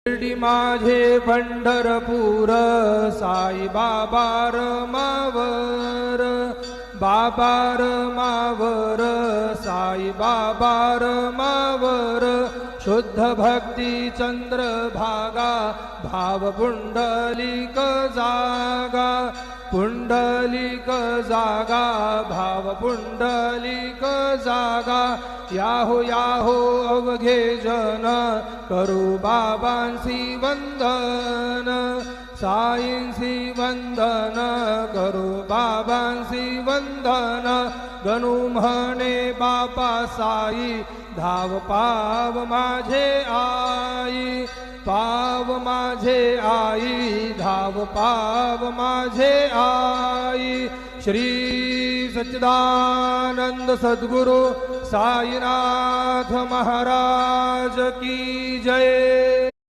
शिर्डी माझे पंढरपूर साई बाबा रमावर, बाबा रमावर साई बाबा रमावर, शुद्ध भक्ती चंद्रभागा भाव पुंडलिक जागा, पुंडलिक जागा भाव पुंडलिक जागा, याहो याहो अवघे जन करू बाबांसी वंदन, साईंसी वंदन करू बाबांसी वंदन, गणू म्हणे बापा साई धाव पाव माझे आई, पाव माझे आई धाव पाव माझे आई। श्री सच्चिदानंद सद्गुरु साईनाथ महाराज की जय।